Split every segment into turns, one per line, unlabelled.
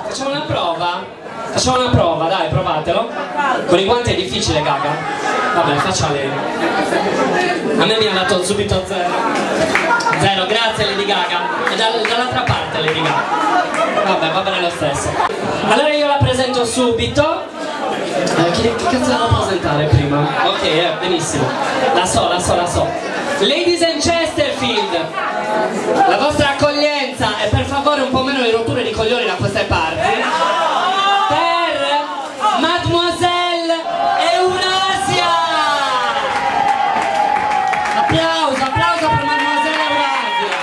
Facciamo una prova? Facciamo una prova, dai, provatelo. Con i guanti è difficile, Gaga. Vabbè, faccia lei. A me mi ha dato subito 0. 0, grazie Lady Gaga. E dall'altra parte Lady Gaga. Vabbè, va bene lo stesso. Allora io la presento subito. Che cazzo devo presentare prima? Ok, benissimo. La so. Ladies and Chesterfield, la vostra accoglienza e per favore un po' meno di rotture di coglioni da queste parti per Mademoiselle Eurasia. Applauso per Mademoiselle Eurasia.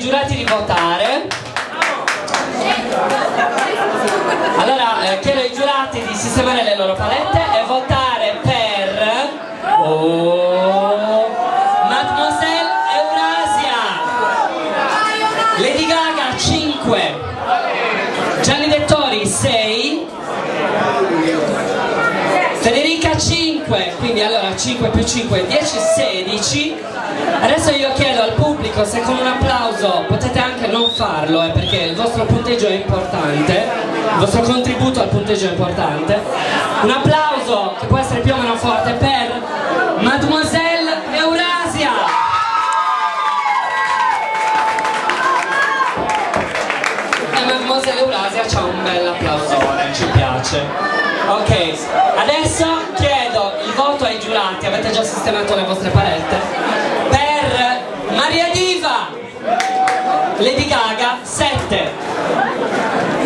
giurati di votare. Allora chiedo ai giurati di sistemare le loro palette e votare per Mademoiselle Eurasia. Lady Gaga 5, Gianni Dettori 6, Federica 5, quindi allora 5 più 5 10, 16. Adesso io chiedo al pubblico se con un applauso, potete anche non farlo perché il vostro punteggio è importante, il vostro contributo al punteggio è importante. Un applauso che può essere più o meno forte per Mademoiselle Eurasia. E Mademoiselle Eurasia c'ha un bel applausone, ci piace. Ok, adesso chiedo il voto ai giurati, avete già sistemato le vostre palette, per Maria Diva, Lady Gaga 7,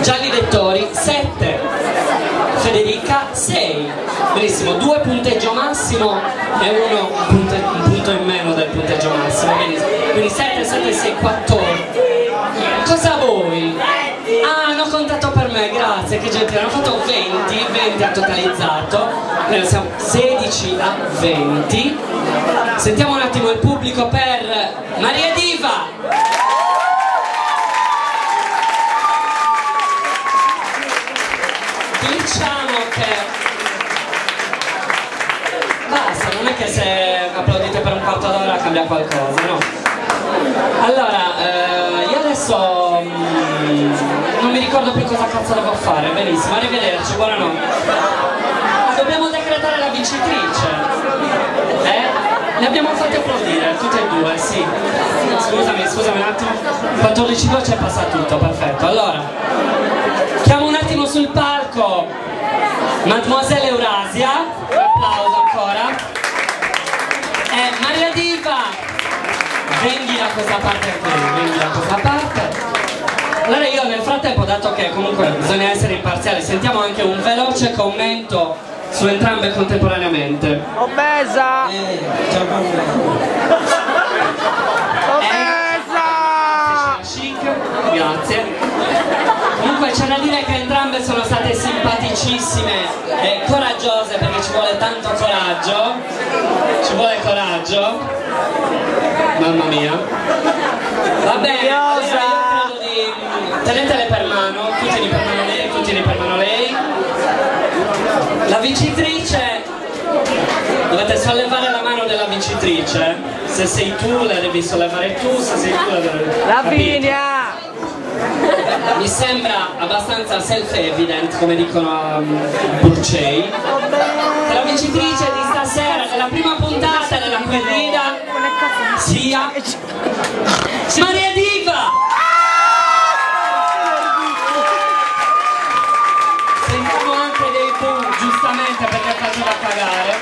Gianni Dettori 7, Federica 6, benissimo, 2 punteggio massimo e un punto in meno del punteggio massimo, benissimo. Quindi 7, 7, 6, 14. Cosa voi? Ah, hanno contato per me, grazie, che gentile, hanno fatto 20 ha totalizzato, quindi siamo 16 a 20. Sentiamo un attimo il pubblico per Maria Diva. Diciamo che basta, non è che se applaudite per un quarto d'ora cambia qualcosa, no? Allora, io adesso non mi ricordo più cosa cazzo devo fare, benissimo, arrivederci, buonanotte. Dobbiamo decretare la vincitrice, Le abbiamo fatte applaudire, tutte e due, sì. Scusami un attimo, 14-2 c'è passato tutto, perfetto. Allora, chiamo un attimo sul palco Mademoiselle Eurasia, un applauso ancora, e Maria Diva. Venghi da questa parte qui, venghi da questa parte. Allora io nel frattempo, dato che comunque bisogna essere imparziali, sentiamo anche un veloce commento su entrambe contemporaneamente.
Obesa! Obesa!
Chic, grazie. Comunque c'è da dire che entrambe sono state simpaticissime e coraggiose, perché ci vuole tanto coraggio. Ci vuole coraggio. Mamma mia. Va bene, allora io credo di... tenetele per mano, tutti per mano lei. La vincitrice, dovete sollevare la mano della vincitrice. Se sei tu la devi sollevare tu, se sei tu la devi...
Lavinia!
Mi sembra abbastanza self-evident, come dicono a Burcei, che la vincitrice di stasera, della prima puntata della corrida, sia Maria Diva! Sentiamo anche dei boom, giustamente, perché faceva cagare.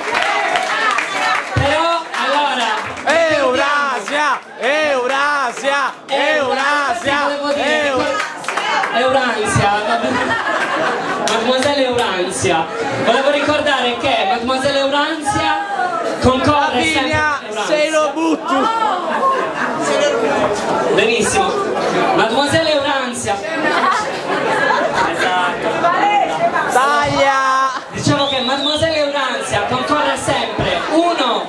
Però, allora...
Eurasia! Eurasia! Eurasia!
Euransia, Mademoiselle Euransia. Volevo ricordare che Mademoiselle Euransia concorre sempre.
Sei lo butto!
Benissimo. Mademoiselle Euransia. Esatto.
Taglia!
Diciamo che Mademoiselle Euransia concorre sempre, uno,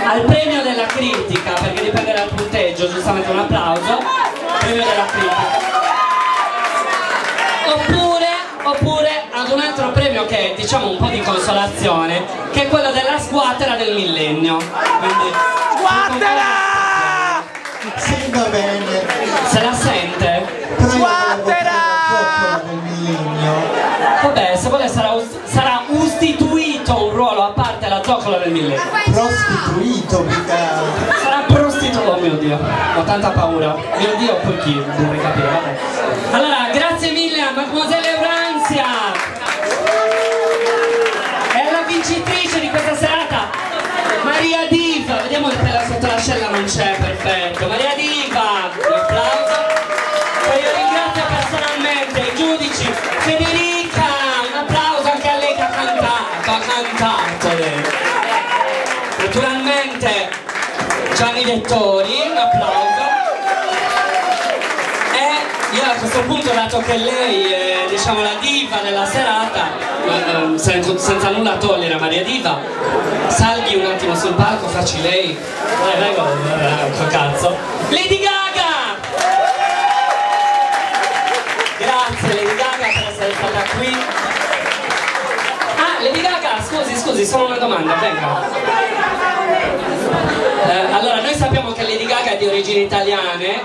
al premio della critica, perché dipende dal punteggio, giustamente un applauso, premio della critica. Oppure ad un altro premio che è, diciamo, un po' di consolazione, che è quello della sguattera del millennio. Quindi,
sguattera!
Sì, va bene.
se la sente?
Sguattera!
Del millennio.
Vabbè, se vuole sarà istituito un ruolo a parte alla zoccola del millennio.
Prostituito, mica.
Sarà prostituto, oh mio Dio, ho tanta paura. Mio Dio, poi chi? Dovrei capire, vabbè. Allora, grazie mille a Mademoiselle Euransia. E alla vincitrice di questa serata, Maria Diva. Vediamo il pelo sotto l'ascella, non c'è, perfetto. Maria Diva, un applauso. Poi io ringrazio personalmente i giudici. Federica, un applauso anche a lei che ha cantato lei. Naturalmente Gianni Dettori, un applauso. a questo punto, dato che lei è, diciamo, la diva della serata, senza nulla togliere a Maria Diva, salghi un attimo sul palco, facci lei. Prego, cazzo. Lady Gaga! Grazie Lady Gaga per essere stata qui. Ah, Lady Gaga, scusi, solo una domanda, venga. Allora, noi sappiamo che Lady Gaga è di origini italiane,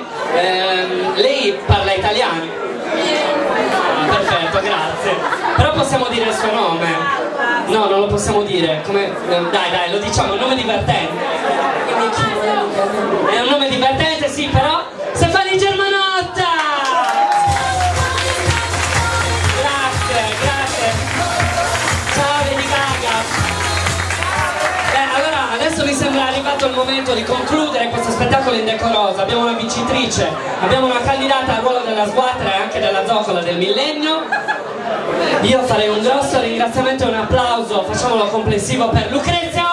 lei parla italiano? Ah, perfetto, grazie. Però possiamo dire il suo nome? No, non lo possiamo dire. Come... Dai, lo diciamo, è un nome divertente. È un nome divertente, sì, però... Stefani Germanotta! Grazie. Ciao Lady Gaga. Allora, adesso mi sembra arrivato il momento di concludere questo spettacolo indecoroso. Abbiamo una vincitrice, abbiamo una candidata al ruolo della sguatra e anche della zoccola del millennio. Io farei un grosso ringraziamento e un applauso, facciamolo complessivo, per Lucrezia